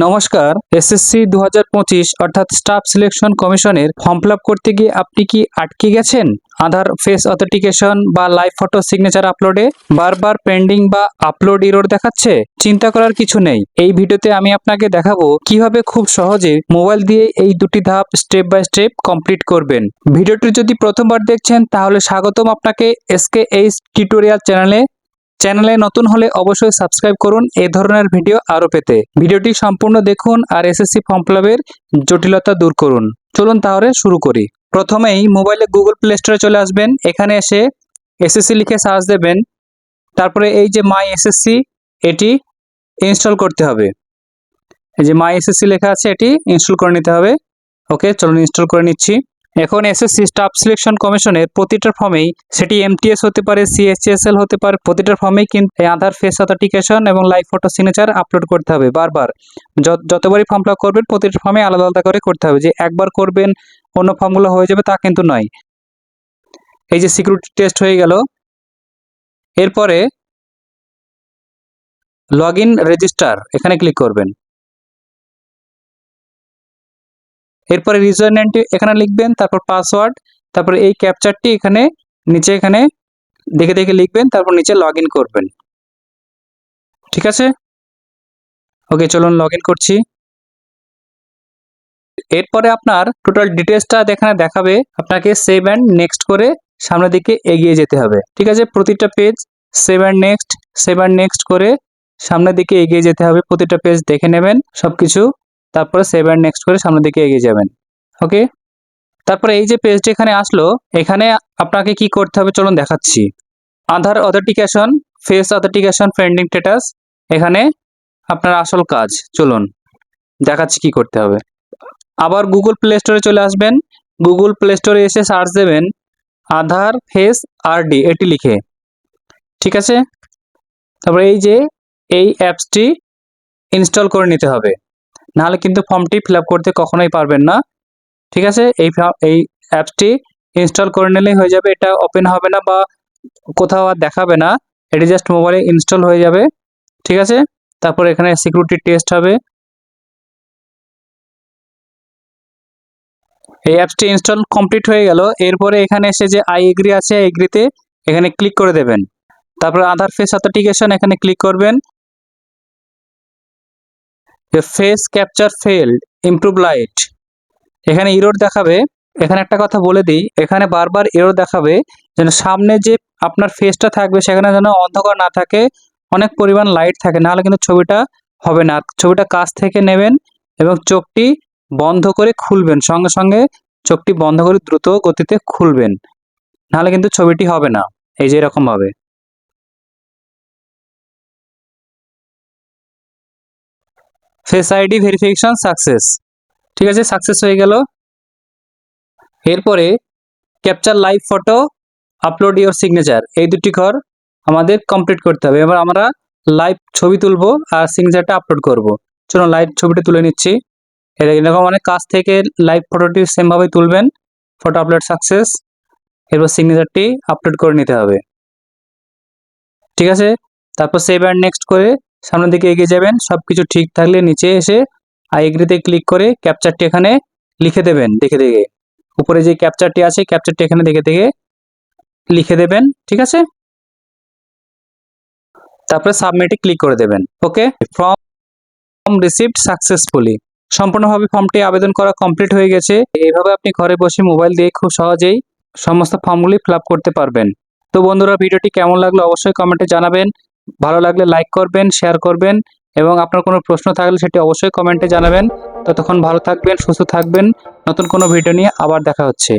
নমস্কার, এসএসসি 2025 অর্থাৎ staff selection কমিশনের ফর্ম ফিল আপ করতে গিয়ে আপনি কি আটকে গেছেন? আধার ফেস অথেন্টিকেশন বা লাইভ ফটো সিগনেচার আপলোডে বারবার পেন্ডিং বা আপলোড এরর দেখাচ্ছে? চিন্তা করার কিছু নেই। এই ভিডিওতে আমি আপনাকে দেখাবো কিভাবে খুব সহজে মোবাইল দিয়ে এই দুটি ধাপ স্টেপ বাই স্টেপ কমপ্লিট করবেন। ভিডিওটি যদি প্রথমবার দেখছেন তাহলে স্বাগতম আপনাকে SKH টিউটোরিয়াল চ্যানেলে নতুন হলে অবশ্যই সাবস্ক্রাইব করুন এই ধরনের ভিডিও আরও পেতে। ভিডিওটি সম্পূর্ণ দেখুন আর এসএসসি ফর্ম ফিল আপের জটিলতা দূর করুন। চলুন তাহলে শুরু করি। প্রথমেই মোবাইলে গুগল প্লে স্টোরে চলে আসবেন। এখানে এসে এসএসসি লিখে সার্চ দেবেন। তারপরে এই যে মাই এসএসসি, এটি ইনস্টল করতে হবে। এই যে মাই এসএসসি লেখা আছে, এটি ইনস্টল করে নিতে হবে। ওকে, চলুন ইনস্টল করে নিচ্ছি। এখন এসএসসি স্টাফ সিলেকশন কমিশনের প্রতিটা ফর্মেই, সেটি এমটিএস হতে পারে, সিএইচএসএল হতে পারে, প্রতিটা ফর্মেই কিন্তু আধার ফেস অথেন্টিকেশন এবং লাইভ ফটো সিগনেচার আপলোড করতে হবে বারবার। যতবারই ফর্ম ফিল আপ করবেন প্রতিটা ফর্মে আলাদা আলাদা করে করতে হবে। যে একবার করবেন অন্য ফর্মগুলো হয়ে যাবে তা কিন্তু নয়। এই যে সিকিউরিটি টেস্ট হয়ে গেল। এরপরে লগ ইন রেজিস্টার, এখানে ক্লিক করবেন। এরপরে ইউজার নেমটি এখানে লিখবেন, তারপর পাসওয়ার্ড, তারপর এই ক্যাপচারটি এখানে নিচে এখানে দেখে দেখে লিখবেন, তারপর নিচে লগ ইন করবেন। ঠিক আছে, ওকে, চলুন লগ ইন করছি। এরপরে আপনার টোটাল ডিটেলসটা এখানে দেখাবে। আপনাকে সেভ অ্যান্ড নেক্সট করে সামনের দিকে এগিয়ে যেতে হবে। ঠিক আছে, প্রতিটা পেজ সেভ অ্যান্ড নেক্সট করে সামনের দিকে এগিয়ে যেতে হবে। প্রতিটা পেজ দেখে নেবেন সবকিছু, তারপরে সেভ অ্যান্ড নেক্সট করে সামনের দিকে এগিয়ে যাবেন। ওকে, তারপরে এই যে পেজটি এখানে আসলো, এখানে আপনাকে কি করতে হবে চলুন দেখাচ্ছি। Aadhaar authentication, face authentication, pending status, এখানে আপনার আসল কাজ। চলুন দেখাচ্ছি কি করতে হবে। আবার গুগল প্লে স্টোরে চলে আসবেন। গুগল প্লে স্টোরে এসে সার্চ দেবেন আধার ফেস আরডি, এটি লিখে। ঠিক আছে, তারপরে এই যে এই অ্যাপসটি ইনস্টল করে নিতে হবে, নাহলে কিন্তু ফর্মটি ফিল আপ করতে কখনোই পারবেন না। ঠিক আছে, এই অ্যাপসটি ইনস্টল করে নিলেই হয়ে যাবে। এটা ওপেন হবে না বা কোথাও আর দেখাবে না, এটি জাস্ট মোবাইলে ইনস্টল হয়ে যাবে। ঠিক আছে, তারপর এখানে সিকিউরিটি টেস্ট হবে। এই অ্যাপসটি ইনস্টল কমপ্লিট হয়ে গেল। এরপরে এখানে এসে যে আই এগ্রি আছে, এগ্রিতে এখানে ক্লিক করে দেবেন। তারপরে আধার ফেস অথেন্টিকেশন, এখানে ক্লিক করবেন। Face capture failed, improve light, এখানে এরর দেখাবে। এখানে একটা কথা বলে দিই, এখানে বারবার এরর দেখাবে যেন সামনে যে আপনার ফেসটা থাকবে সেখানে যেন অন্ধকার না থাকে, অনেক পরিমাণ লাইট থাকে, নাহলে কিন্তু ছবিটা হবে না। ছবিটা কাছ থেকে নেবেন এবং চোখটি বন্ধ করে খুলবেন, সঙ্গে সঙ্গে চোখটি বন্ধ করে দ্রুত গতিতে খুলবেন, নাহলে কিন্তু ছবিটি হবে না। এই যে এরকম ভাবে। Face ID verification success. ঠিক আছে, সাকসেস হয়ে গেল। এরপরে capture live photo, upload your signature, এই দুটি ঘর আমাদের কমপ্লিট করতে হবে। এবার আমরা লাইভ ছবি তুলবো আর সিগনেচারটা আপলোড করব। চলুন লাইভ ছবিটা তুলে নিচ্ছি। এরকম অনেক কাছ থেকে লাইভ ফটোটি সেমভাবে তুলবেন। Photo upload success. এরপর সিগনেচারটি আপলোড করে নিতে হবে। ঠিক আছে, তারপর সেভ অ্যান্ড নেক্সট করে সামনের দিকে এগিয়ে যাবেন। সব কিছু ঠিক থাকলে নিচে এসে আই এগ্রিতে ক্লিক করে ক্যাপচারটি এখানে লিখে দেবেন দেখে দেখে। উপরে যে ক্যাপচারটি আছে, ক্যাপচারটি এখানে দেখে দেখে লিখে দেবেন। ঠিক আছে, তারপরে সাবমিটে ক্লিক করে দেবেন। ওকে, ফর্ম রিসিভড সাকসেসফুলি, সম্পূর্ণভাবে ফর্মটি আবেদন করা কমপ্লিট হয়ে গেছে। এইভাবে আপনি ঘরে বসে মোবাইল দিয়ে খুব সহজেই সমস্ত ফর্মগুলি ফিল আপ করতে পারবেন। তো বন্ধুরা, ভিডিওটি কেমন লাগলো অবশ্যই কমেন্টে জানাবেন। ভালো লাগলে লাইক করবেন, শেয়ার করবেন এবং আপনার কোনো প্রশ্ন থাকলে সেটি অবশ্যই কমেন্টে জানাবেন। ততক্ষণ ভালো থাকবেন, সুস্থ থাকবেন। নতুন কোনো ভিডিও নিয়ে আবার দেখা হচ্ছে।